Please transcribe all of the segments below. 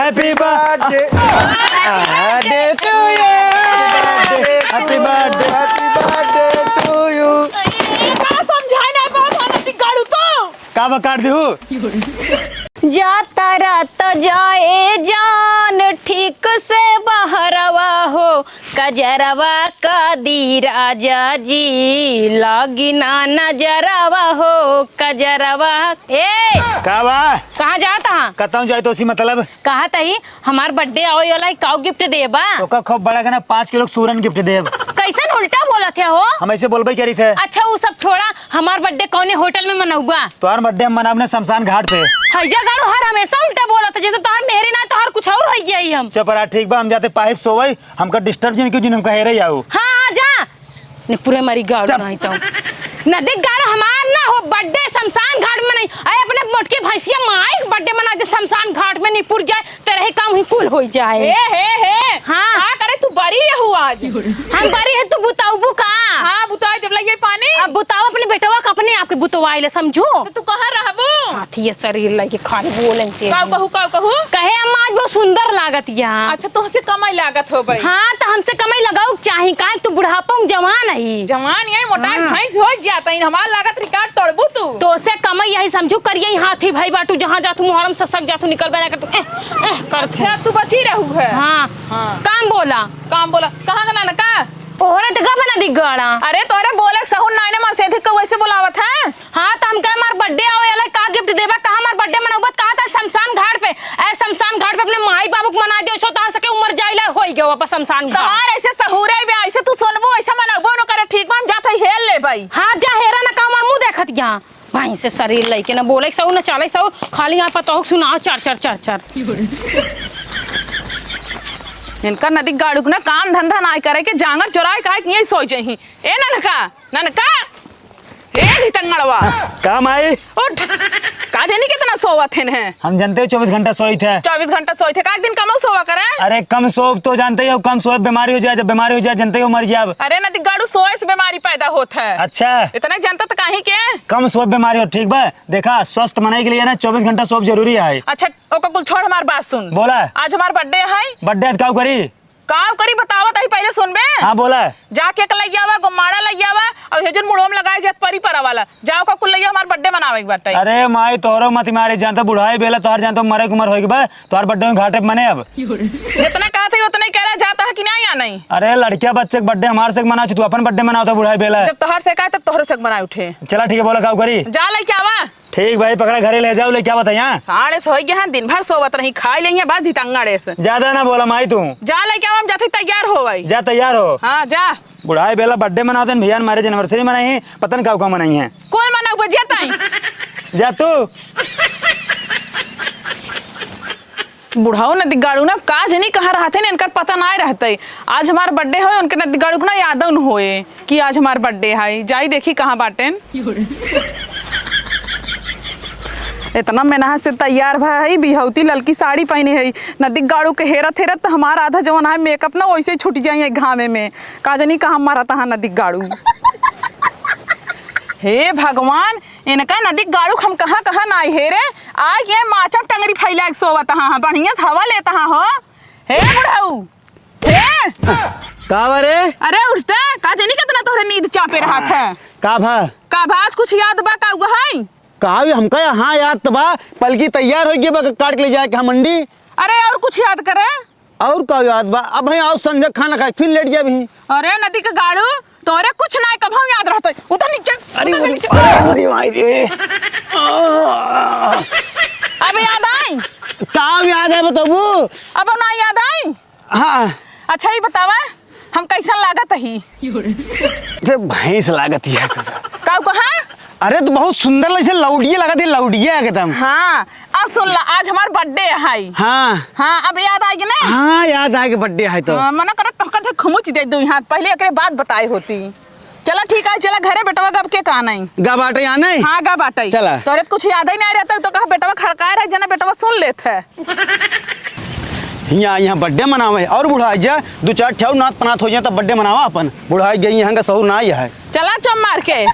Happy birthday to you, happy birthday to you. समझाए ना बहुत गाड़ू तो का काट दी हूँ जाता रात जाए जान ठीक से बहरवा हो कजरवा का दी राजा जी लागी ना नजरवा हो कजरवा। ए का बा कहाँ जाता कहता हूँ जाए तो उसी मतलब कहा तही हमार बर्थडे आओ वाला काउ गिफ्ट देबा ओका खूब बड़ा का ना 5 किलो सूरन गिफ्ट देब। कैसन उल्टा बोला थे हो। हम ऐसे बोलबे करी थे। अच्छा वो सब छोड़ा हमार बर्थडे कौने होटल में मनाऊगा। तोहर बर्थडे हम मनावने शमशान घाट पे। हैजा गाड़ू हर हमेशा उल्टा बोला था जैसे तोहर मेहरी ना तोहर कुछ और हो गया ही हम। चपरा ठीक बा हम जाते पाइप सोवई हमका डिस्टर्ब जिन क्यों जिन हमका हेरे आऊ। हाँ जा ने पूरे मरी गाड़ू नहीं तो नदी गाड़ू हमार ना हो बर्थडे शमशान घाट में नहीं आए अपने मोटके भैंसिया माई बर्थडे मना दे शमशान घाट में निपुर जाए तेरे काम ही कुल हो जाए। हे हाँ हाँ करे तू बड़ी रहू आज। हम बड़ी है तू बुताऊ बुका। हाँ बुताई देवला ये पानी। अब बुताओ अपने बेटवा का अपने आपके बुतवाई ले समझो। तो तू कहाँ रहबू। हाथी ये शरीर लगे खाने बोलें ते काऊ कहू कहे अम्मा आज बहुत सुंदर लागत यहाँ। अच्छा तो हमसे कमाई लागत हो भाई। हाँ तो हमसे कमाई लगाओ चाहे काहे तू बुढ़ापा में जवान है जवान यही मोटा हाँ। भैंस हो जाता है हमार लागत रिकॉर्ड तोड़बू तू। तो से कमाई यही समझू करिए हाथी भाई बाटू जहाँ जातू मुहर्रम ससक जातू निकल बना कर कर। अच्छा तू बची रहू है। हाँ हाँ। काम बोला काम बोला कहाँ का ना का ओहरे तो कब बना दी गाड़ा। अरे तोरे बोले सहु नाइने मन से अधिक वैसे बुलावत है। हाँ तो हम कहे हमार बर्थडे आवे वाला का गिफ्ट देबा कहाँ हमार बर्थडे मनाऊबा कहा था शमशान घाट पे ऐ शमशान घाट पे अपने माई बाबू को मना दियो सो तहां सके उम्र जाइला होई गयो वापस शमशान घाट। तोहार ऐसे सहूरे बे ऐसे तू सुनबो ऐसे मनबो न करे ठीक बा हम जात है हेल ले भाई। हाँ जा हेरा ना का हमार मुंह देखत यहाँ भाई से शरीर लइके ना बोले सौ ना चले सौ खाली यहाँ पता हो सुनाओ चार चार चार चार। इनका नदी गाड़ू ना काम धंधा ना करे के जांगर चोराए काहे कि यही सोच ही। ए ननका ए ढितंगड़वा काम आई उठ का जानी कितना सोवत है हम जानते हो 24 घंटा सोई थे। 24 घंटा सोए थे का दिन कम सोवा करे। अरे कम सोब तो जानते हो कम सोब बीमारी हो जाए जब बीमारी हो जाए जानते हो मर जाए। अरे नदी गाड़ू सोए से बीमारी पैदा होता है। अच्छा इतना जनता तो काहे के कम सोब बीमारी हो ठीक बा देखा स्वस्थ बनाने के लिए ना 24 घंटा सोब जरूरी है। अच्छा ओका कुल छोड़ हमार बात सुन बोला आज हमार बर्थडे है बर्थडे का करी काम करी बतावत आई पहले सुनबे। हाँ बोला जाके लइया बा गुम्माड़ा लइया बा और हेजन मुड़ोम लगाए जत परी परा वाला जाओ का कुल लइया हमार बर्थडे मनावे के बाटे। अरे माई तोरो मत मारे जानता बुढ़ाई बेला तोहर जानता मरे उमर होगी बा तोहर बर्थडे में घाटे पे मने अब जितना कहा था उतना ही कह रहा जाता है कि नहीं या नहीं। अरे लड़किया बच्चे के बर्थडे हमारे से मना तू अपन बर्थडे मनाओ तो बुढ़ाई बेला जब तोहर से कहा तब तोहर से बना उठे। चला ठीक है बोला काऊ करी जा ले क्या बा ठीक भाई पकड़ा घरे ले जाओ ले क्या बता यहाँ साढ़े सो गया है दिन भर सोवत रही खाई लेंगे बात झितंगड़े से। ज्यादा ना बोला माई तू जा ले क्या हम जाते तैयार हो भाई जा तैयार हो। हाँ जा बुढ़ाई बेला बर्थडे मनाते हैं भैया मैरिज एनिवर्सरी मनाई है पता नहीं का मनाई है कौन मना बजाता है जा तू बुढ़ाओ नदी गाड़ू ना काज नहीं कहा रहते ना इनका पता ना रहते आज हमार बर्थडे हो उनके नदी गाड़ू ना याद न होए कि आज हमार बर्थडे है जाई देखी कहाँ बाटे इतना मेहनत से तैयार भाई बिहौती ललकी साड़ी पहनी है नदी गाड़ू के हेरत हेरत तो हमारा आधा जवन है मेकअप ना वैसे छूट जाए घामे में का जानी कहाँ मारा था नदी गाड़ू। हे भगवान इनका नदी गाड़ू हम कहाँ कहाँ ना हे रे आज ये माचा टंगरी फैला के सोवत हाँ बढ़िया से हवा लेता हाँ हो। हे बुढ़ाऊ हे का बारे अरे उठते का जानी कितना तोहरे नींद चापे रहा था का भाज कुछ याद बा का है कहा हमका हाँ याद तो बा पलकी तैयार हो गई काट के ले जाए हम मंडी। अरे और कुछ याद करे और का याद बा अब भाई आओ संजय खाना खाए फिर लेट जाए भी। अरे नदी के गाड़ू तोरे कुछ ना कब याद रहता उधर नीचे अब याद आई का याद है बताबू अब ना याद आई। हाँ अच्छा ही बतावा हम कैसा लागत ही भैंस लागत है का कहा अरे तो बहुत सुंदर लगे लौडिये लगा दे लौडिये आ गए हाँ अब सुन ला आज हमार बर्थडे है। हाँ हाँ अब याद आएगी ना। हाँ याद आएगी बर्थडे है तो मना कर तो कथे खमुच दे दो हाथ पहले एकरे बात बताई होती। चला ठीक है चला घरे बेटवा गब के कहा नहीं गा बाटे यहाँ नहीं हाँ गा बाटे चला तोरे कुछ याद ही नहीं रहता तो कहा बेटवा खड़काए रहे जना बेटवा सुन लेते है यहाँ बर्थडे मनावे और बुढ़ाई जा 2-4 ठेव नाथ पनाथ हो जाए तब बर्थडे मनावा अपन बुढ़ाई गई यहाँ का सहूर ना है। चला चम मार के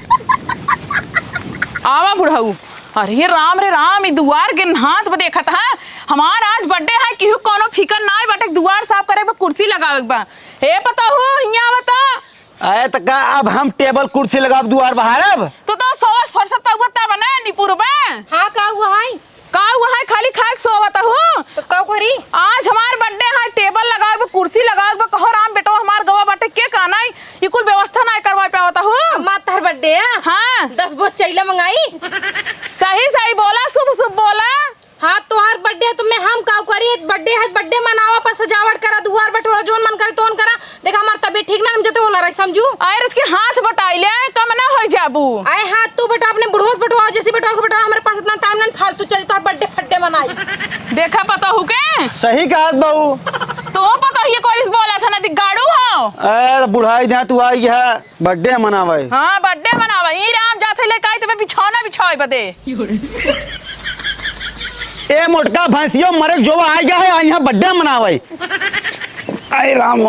आवा बुढ़ाऊ अरे राम रे राम, ई दुआर के हाथ पे देखत है हमार आज बर्थडे है केहू कोनो फिकर ना बटे दुआर साफ करे बा कुर्सी लगावे बा। हे पता हो हिया बता अरे तो का अब हम टेबल कुर्सी लगाब दुआर बाहर अब तो सोवत फरसत तब बने निपुर में। हाँ का हुआ है? का हुआ है खाली खाए सोवत हूँ। तो का करी? आज हमार बर्थडे है, टेबल लगावे बा कुर्सी लगावे बा, कहो राम बेटो हमार गवा बाटे के काना ये कुल व्यवस्था ना करवा पावता हूँ। अम्मा तहर बर्थडे है? हाँ 10 बोझ चैला मंगाई। सही सही बोला, शुभ शुभ बोला। हाँ तोहार बर्थडे है, तुम्हें हम का करी? बर्थडे है, बर्थडे मनावा पर सजावट करा, दुआर बटोरा जोन मन करे तोन करा। देखा हमार तबीयत ठीक ना, हम जते होला रही समझू। आए रच के हाथ बटाइले कम ना हो जाबू। आए हाथ तू बेटा अपने बुढ़ोस बटवा जैसे बटवा के बटवा, हमारे पास इतना टाइम नहीं, फालतू चल तो बर्थडे फड्डे मनाई। देखा पता हूँ के सही कहा बहू। तो पता ही कोरिस बोला था ना दी गाड़ू हो। अरे बुढ़ाई जहाँ तू आई है बर्थडे मनावे। हाँ बर्थडे मनावा ई राम जाथे ले काई तबे बिछौना बिछाई बदे। ए मोटका भैंसियो मरे जो आ गया है यहाँ बर्थडे मनावे। अरे राम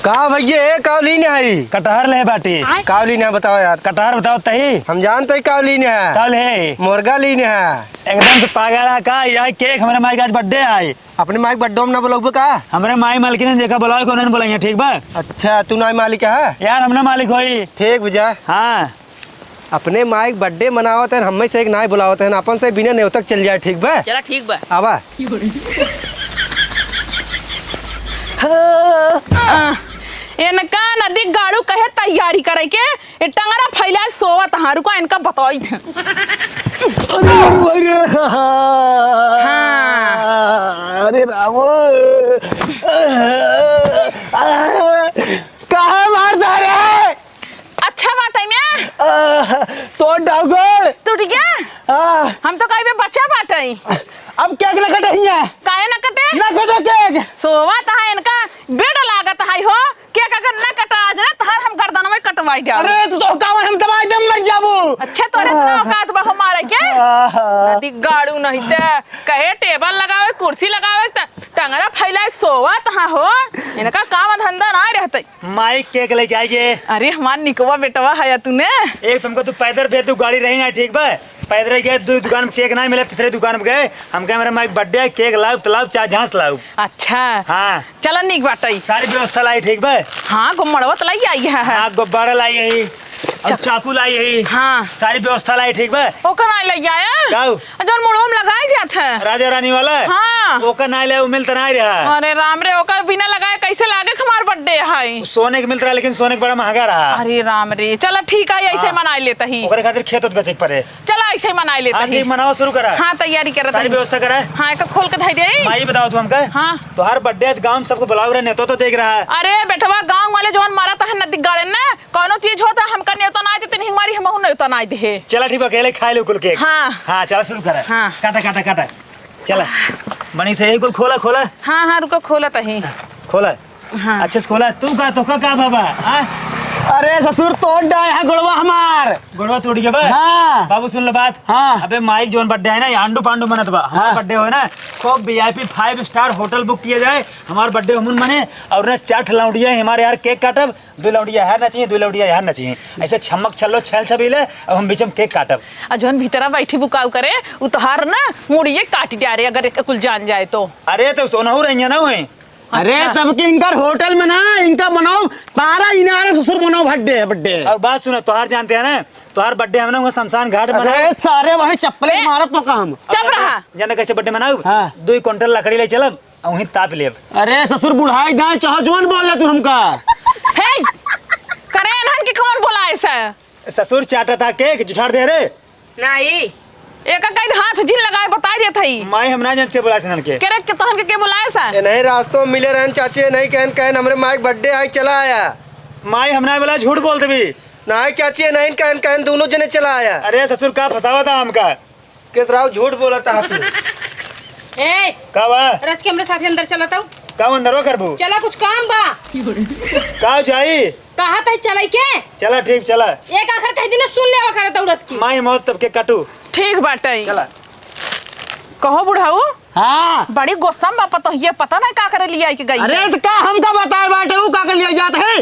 का भैया कावली ने आई कटहर ले बाटी। कावली ने बताओ यार। कटहर बताओ तही हम जानते कावली ने है, कल है मुर्गा ली ने है। एकदम से पागल है का यह केक हमारे माई का आज बर्थडे आई। अपने माइक बड्डो में ना बोलोगे का? हमारे माई मालिक ने देखा बुलाओ को बोलेंगे ठीक बा। अच्छा तू ना मालिक है यार हमने मालिक होई। ठीक भैया। हाँ अपने माइक बर्थडे मनावत है, हमें से एक नाई बुलावत है, अपन से बिना न्योतक चल जाए। ठीक बा चला ठीक बा। आवा इनका नदी गाड़ू कहे तैयारी करे के ए टंगरा फैला के सोवा तहारू को इनका बताई थे। हाँ अरे राम कहा मारता रे। अच्छा बात है मैं तो डाउगोल टूट गया। हम तो कहीं पे बच्चा बात है। अब केक न कटे है काहे न कटे? न कटे केक सोवा तहा इनका बेड लागत है हो केक अगर न कटा आज ना तहार हम गर्दन में कटवाई दे। अरे तो कावा हम दवाई दम मर जाबू। अच्छा तोरे इतना औकात बा हमारे के नदी गाड़ू नहीं ते कहे टेबल लगावे कुर्सी लगावे त टंगरा फैला के सोवा तहा हो इनका काम धंधा ना रहते। माइक केक लेके आइए। अरे हमार निकवा बेटवा है तूने। एक तुमको तू पैदल भेज तू गाड़ी रही ना ठीक बा। पैदल गए दुकान में केक नहीं मिला, तीसरे दुकान में गए हम कहे मेरा माइक बर्थडे केक लाओ तलाओ चाय झांस लाओ। अच्छा हाँ चल निक बाटई। सारी व्यवस्था लाई ठीक बा। हाँ गुम्मड़वा लाई आई है। हाँ गुब्बारा लाई है और चाकू लाई है। हाँ सारी व्यवस्था लाई ठीक बा। ओकर नाई लग आया गाओ जोन मुड़ोम लगाए जात है राजा रानी वाला। हाँ ओकर नाई ले मिलता नहीं रहा। अरे राम रे ओकर बिना लगाए कैसे लागे हमार बर्थडे है। सोने के मिलता रहा लेकिन सोने के बड़ा महंगा रहा। अरे राम रे चल ठीक है ऐसे मनाई लेता ही। ओकरे खातिर खेत बेचे पड़े। चला ऐसे मनाई लेता हाँ ही। ठीक मनाओ शुरू करा। हाँ तैयारी कर सारी व्यवस्था करा। हाँ एक खोल के धई दे। माई बताओ तू हमका। हाँ तो हर बर्थडे गांव में सबको बुलाओ रहे तो देख रहा है। अरे बेटवा गांव वाले जोन मारा था नदी गाड़े ना कोनो चीज होता हमका नेता ना देते नहीं हमारी हम नेता ना दे। चला ठीक अकेले खा लो कुल केक। हाँ हाँ चला शुरू करा। हाँ काटा काटा काटा चला बनी से एक कुल खोला खोला। हाँ हाँ रुको खोला तही। खोला हाँ अच्छे से खोला। तू का बाबा। अरे ससुर तोड़ डाय है गुड़वा हमार। गुड़वा तोड़ गया बा। हाँ बाबू सुन ले बात। हाँ अबे माइक जोन बर्थडे है ना ये आंडू पांडू मनत बा। हमारा बर्थडे हो ना खूब VIP 5 स्टार होटल बुक किया जाए हमारा बर्थडे हमन मने और ना 4 लौंडिया हमारे यार केक काटब 2 लौंडिया यार ना चाहिए 2 लौंडिया यार ना चाहिए ऐसे छमक छल्लो छेल छबीले अब हम बीच में केक काटब। जोन भीतरा बैठी बुकाव करे उतहार ना मुड़िए काट दिया रे अगर कुल जान जाए तो। अरे तो सोनहू रही ना हुई। अरे तब के इनका होटल में ना इनका बनाओ तारा इनारे ससुर बनाओ बर्थडे। और बात सुनो तोहार जानते हैं ना तोहार बर्थडे हम ना शमशान घाट अरे मनाओ। सारे वही चप्पले मारत तो काम। चुप रहा। जाने कैसे बर्थडे मनाओ। हाँ। 2 क्विंटल लकड़ी ले चलब और वहीं ताप लेब। अरे ससुर बुढ़ाई दाए चाह जवान बोल रहा तू हमका। हे करे अनहन के कौन बोला ऐसा? ससुर चाटा था केक जुठार दे रे। नहीं एक कई हाथ जिन लगाए बता दिया थई। माई हम ना जानते बोला सनन के। करे के तोहन के बुलाए सा? ये नहीं रास्तों में मिले रहन चाचे नहीं कहन हमरे माइक बर्थडे आई चला आया। माई हम ना बोला झूठ बोलते भी। नहीं चाची नहीं कहन दोनों जने चला आया। अरे ससुर का फसावा था हमका। किस राव झूठ बोला था तू? ए का बा रच के हमरे साथ अंदर चला ताऊ। का अंदरवा करबू। चला कुछ काम बा। का जाई कहा था चलाई के? चला ठीक चला। एक आखिर कह दिन सुन ले वखरा दौड़त की। माई मौत तब के काटू। ठीक बाटे चला कहो बुढ़ाऊ। हाँ बड़ी गुस्सा में पता ये पता नहीं का करे लिया के गई। अरे तो का हमका बताए बाटे वो का के लिए जात है।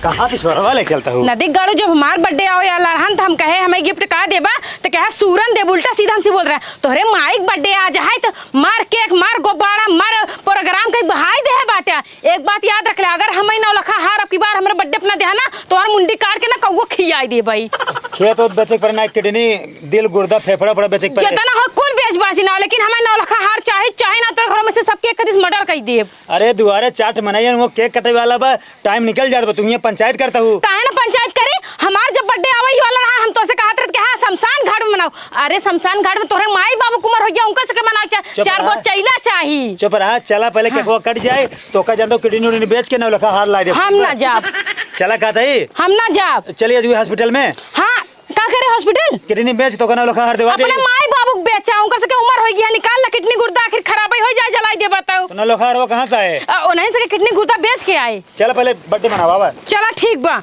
कहाँ पिछवाड़ा ले चलता हूँ नदी गाड़ू जब हमार बर्थडे आओ या लड़हन तो हम कहे हमें गिफ्ट का देबा तो कहे सूरन दे उल्टा सीधा हमसे बोल रहा है तोहरे माइक बर्थडे आ जाए तो मार केक मार गुब्बारा मार प्रोग्राम कहीं बहाई दे है बाटे। एक बात याद रख ले अगर हम नौ लखा हार अब की बार हमारे बर्थडे अपना दे ना तो और मुंडी काट के ना कौवा खियाई दे भाई। खेत और बेचे पर ना किडनी दिल गुर्दा फेफड़ा पड़ा बेचे पर जितना हो कुल बेचबासी ना लेकिन हमें नौ लखा हार चाहे ना तो घर में से सबके एक दिन मर्डर कर दे। अरे दुआरे चाट मनाइए वो केक कटे वाला बा टाइम निकल जात बा तू यहाँ पंचायत करता हूँ काहे ना पंचायत करे हमार जब बर्थडे आवई वाला रहा हम तो से कहत रहे कि हां शमशान घाट में मनाओ। अरे शमशान घाट में तोरे माई बाबू कुमार हो गया उनका से के मनाओ चार बहुत चैला चाहिए। चुप रहा चला पहले केक वो कट जाए तो का जान दो किडनी उडनी बेच के नौ लखा हार ला दे। हम ना जाब चला कहता ही हम ना जाब। चलिए जो हॉस्पिटल में हां का करे हॉस्पिटल किडनी बेच तो का नौ लखा हार देवा दे। अपने माई बाबू बेचा उनका से के उम्र हो गया निकाल ला किडनी गुर्दा आखिर खराब हो जाए जलाई दे बताओ तो नौ लखा हार वो कहां से आए ओ नहीं से किडनी गुर्दा बेच के आए। चला पहले बर्थडे मना बाबा चला ठीक बा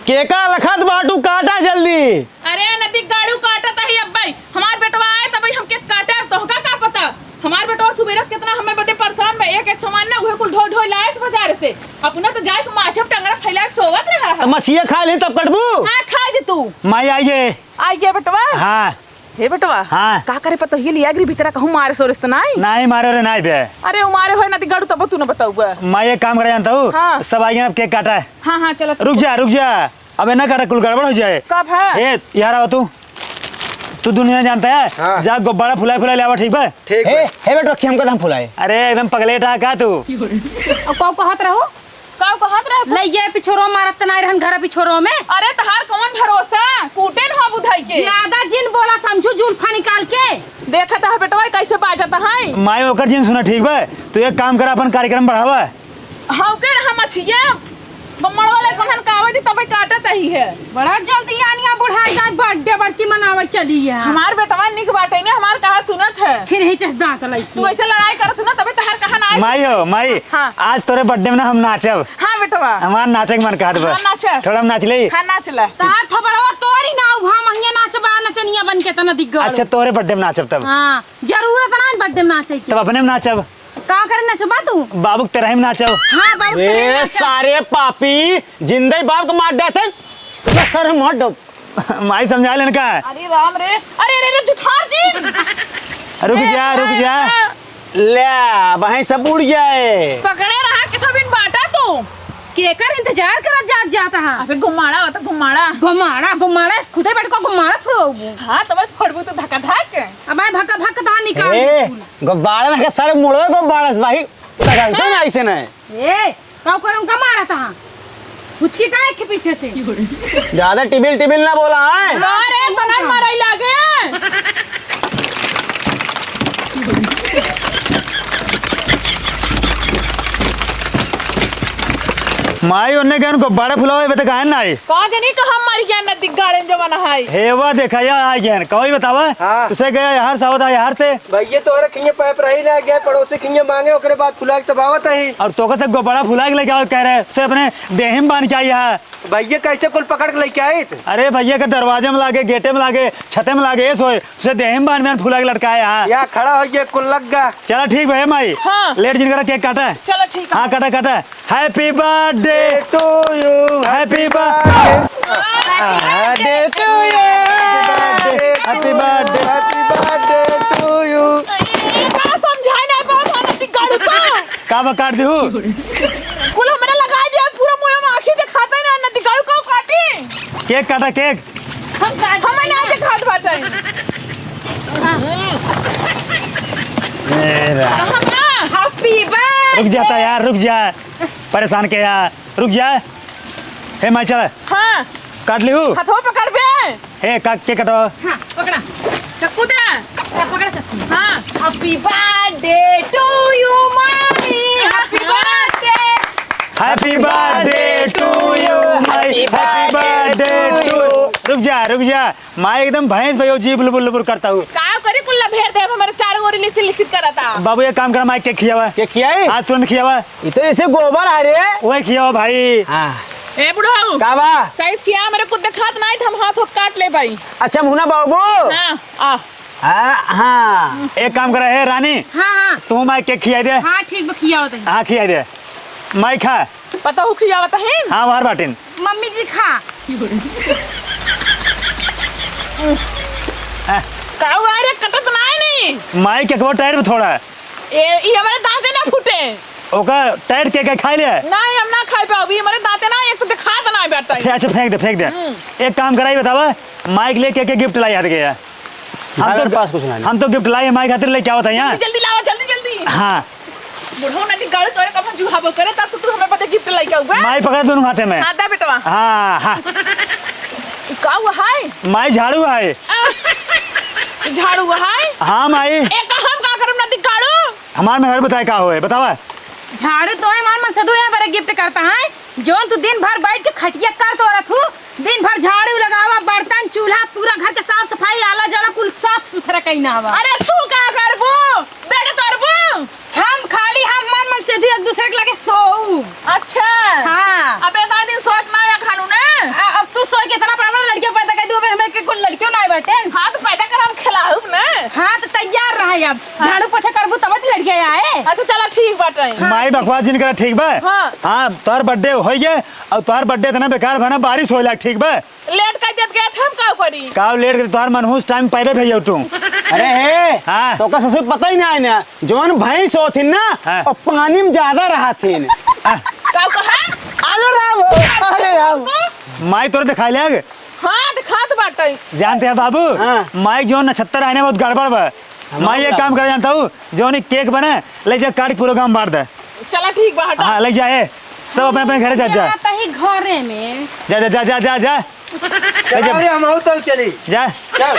केका लखत बाटू काटा जल्दी। अरे नदी गाड़ू काटा था ही अब भाई हमार बेटवा आए तब हम केक काटे तो का पता हमार बेटवा सुबेरस कितना हमें बदे परेशान में एक सामान ना हुए कुल ढो लाए बाजार से अपना तो जाए के माछप टंगरा फैला के सोवत रहा मछिया खा ली तब कटबू। हां खा दे तू माई आइए आ गया बेटवा। हाँ हे बेटवा हाँ का करे पतो ही लिया भीतर कहूं मारे सोरस तो नहीं मारो रे नहीं बे। अरे उमारे होए नदी गाड़ू तब तू न बताऊगा। मैं एक काम कर जानता हूँ हाँ। सब आइए अब केक काटा है। हां चलो रुक जा अबे ना कर कुल गड़बड़ हो जाए। कब है ए यार आओ तू दुनिया जानता है हाँ। जा गुब्बारा फुला ले आवा ठीक है। ठीक हे है हे बेटा कि हमको दम फुलाए। अरे एकदम पगलेटा का तू अब कौ कहत रहो कब कहत रहे ले ये पिछोरो मारत त नहीं रहन घर पिछोरो में। अरे तहार कौन भरोसा कूटे न हो बुधाई के ज्यादा जिन बोला समझू जुल्फा निकाल के देखत है बेटवा कैसे बाजत है। माई ओकर जिन सुना ठीक बा तू एक काम कर अपन कार्यक्रम बढ़ावा। हाउ के हम मछिया गम्मड़ वाले कोन कावे दी तबे काटत ही है। बड़ा जल्दी आनिया बुढ़ाई जाए बर्थडे बड़की मनावे चली है। हमार बेटवा निक बाटे ने हमार कहा सुनत है फिर ही चस दांत लाई तू ऐसे लड़ाई करत ना तबे तहार कहा ना माई हो माई हाँ। आज तोरे बर्थडे में ना हम नाचब। हां बेटवा हमार नाचे के मन कहत बा हाँ, नाचब। थोड़ा हम नाच ले। हां नाच ले तार थबड़वा तोरी ना उभा महिया नाचबा नचनिया बन के तना दिग्गल। अच्छा तोरे बर्थडे में नाचब तब हां जरूरत ना बर्थडे में नाचे के तब अपने में नाचब का करे नचबा तू। बाबू तेरा ही में नाचब। हां बाबू तेरे ए नाचब। सारे पापी जिंदे बाप को मार देते तो सर मार दो। माई समझा लेन का अरे राम रे अरे जुठार जी रुक जा ले वहीं सब उड़ जाए। पकड़े रहा के थबिन बाटा तू केकर इंतजार करत जाता है। अबे घुमाड़ा होता घुमाड़ा खुदे बैठ को घुमाड़ा थोड़ो। हां तब फड़बू तो धक्का धक अब भाई भक्का धा निकाल ए गुब्बारा ना के सर मुड़ो गुब्बारा से भाई तगड़ तो ऐसे नहीं। ए का करूं का मारा था मुझकी काहे के पीछे से ज्यादा टिबिल ना बोला है। अरे तना मारई लागे माई उन्ने गन गुब्बारा फुलावे बता काहे ना आई का जनी कहां मर गया नदी गाड़े जमाना है। हेवा देखा या आ गया कोई बतावा हाँ। तुसे गया यार सावत यार से भैया तोहरे किंगे पैप रही ना गए पड़ोसी किंगे मांगे ओकरे बाद फुला के तबावत ही और तो से गुब्बारा फुला के लेके आओ कह रहे उसे अपने देहिम बांध के आई है। भैया कैसे कुल पकड़ के लेके आए थे। अरे भैया के दरवाजे में लागे गेटे में लागे छते में लागे ये सोए उसे देहिम बांध में फुला के लटकाया है। यहाँ खड़ा हो गया कुल लग गा। चलो ठीक भैया माई हाँ। लेट जिनका केक काटा है। चलो ठीक है हाँ काटा happy birthday to you happy birthday to you happy birthday to you. का समझाई नहीं पात नदी गाड़ू को का काट दी हूँ कुल हमरा लगा दिया पूरा मुंह में आंखें दिखाता है ना नदी गाड़ू को काटी केक काटा केक हमें नहीं दिखात बाटे हैप्पी बर्थडे रुक जाता यार रुक जा परेशान के यार रुक जा। हे माई चल हां काट ली हूँ हाथों पकड़ बे हे के कटो हां पकड़ा चक्कू दे पकड़ सकती हां हैप्पी बर्थडे टू यू मामी happy birthday happy birthday to you माई हैप्पी बर्थडे टू। रुक जा माई एकदम भैंस भयो जी बुलबुल करता हूँ का करी कुल्ला भेड़ दे हमारे चारों ओर लिसित करता। बाबू एक काम कर माई केक खियावा क्या किया है? आज तुरंत खियावा ये तो ऐसे गोबर आ रहे हैं। वही खियावा भाई। हाँ ए बुढ़ाऊ का बा साइज किया मेरे को दिखात नहीं था हम हाथ काट ले भाई। अच्छा मुना बाबू हां आ हाँ एक काम कर हे रानी हां तू माई केक खिया दे। हां ठीक बखिया होते हाँ खिया दे माइक खा पता हो खियावत है हाँ बाहर बाटिन मम्मी जी खा काऊ आ रे कटत ना है नहीं माइक एक बार टायर में थोड़ा ये हमारे दांते ना फूटे ओका टायर के खा लिया नहीं हम ना खाई पाओ हमारे दांते ना एक तो दिखा देना बेटा अच्छा फेंक दे एक काम कराई बतावा माइक लेके के गिफ्ट लाई हाथ गया हमारे पास कुछ नहीं। हम तो गिफ्ट लाए माइक खातिर लेके आवत है यहाँ जल्दी लाओ जल्दी हाँ बुढ़ो ना गाड़ी तोरे कब हम जुहाबो करे तब तो तू हमें पता गिफ्ट लेके आऊगा माइक पकड़ दोनों हाथे में हां दा बेटवा हाँ का हुआ है माई झाड़ू है झाड़ू हुआ है हाँ माई एक हम का करम ना दिगाड़ू हमार में घर बताए का होए बतावा झाड़ू तो है मान सदू यहाँ पर गिफ्ट करता है जोन तू दिन भर बैठ के खटिया कर तो रहा तू दिन भर झाड़ू लगावा बर्तन चूल्हा पूरा घर के साफ सफाई आला जला कुल साफ सुथरा कहीं हवा अरे तू का करबो बेटा करबो हम खाली हम मन से एक दूसरे के लगे सोऊ अच्छा हाँ अबे ना दिन सोच ना या खानू ना अब तू सोच के इतना बड़ा लड़कियों पैदा कर दू हमें के कोई लड़कियों ना बैठे हां तो पैदा कर हम खिलाऊं ना हाँ तो तैयार रहा अब झाड़ू पोछा करबू तब लड़कियां आए अच्छा चला ठीक बाटे माई बकवास जिन करा ठीक बा हाँ। हाँ तोहर बर्थडे हो गए और तोहर बर्थडे इतना बेकार बना बारिश होए लाग ठीक बा लेट कर देत गए थे हम का करी काव लेट के तोहर मनहूस टाइम पहले भेजौ तू अरे हे हाँ। तो का ससुर पता ही ना है ना जवन भैंस होथिन ना हाँ। और पानी में ज्यादा रहा थिन का कहा अरे राम अरे राम माई तोरे दिखाई लाग हां दिखात बाटे जानते हैं बाबू हाँ। माई जो नक्षत्र आने बहुत गड़बड़ बा माई एक काम कर जानता हूँ जो केक बने ले जा काट पूरा गांव बांट दे चला ठीक बा हटा हाँ ले जाए सब अपने अपने घरे जा ही घरे में जा जा जा जा जा जा ले जा हम आओ तो चली जा चल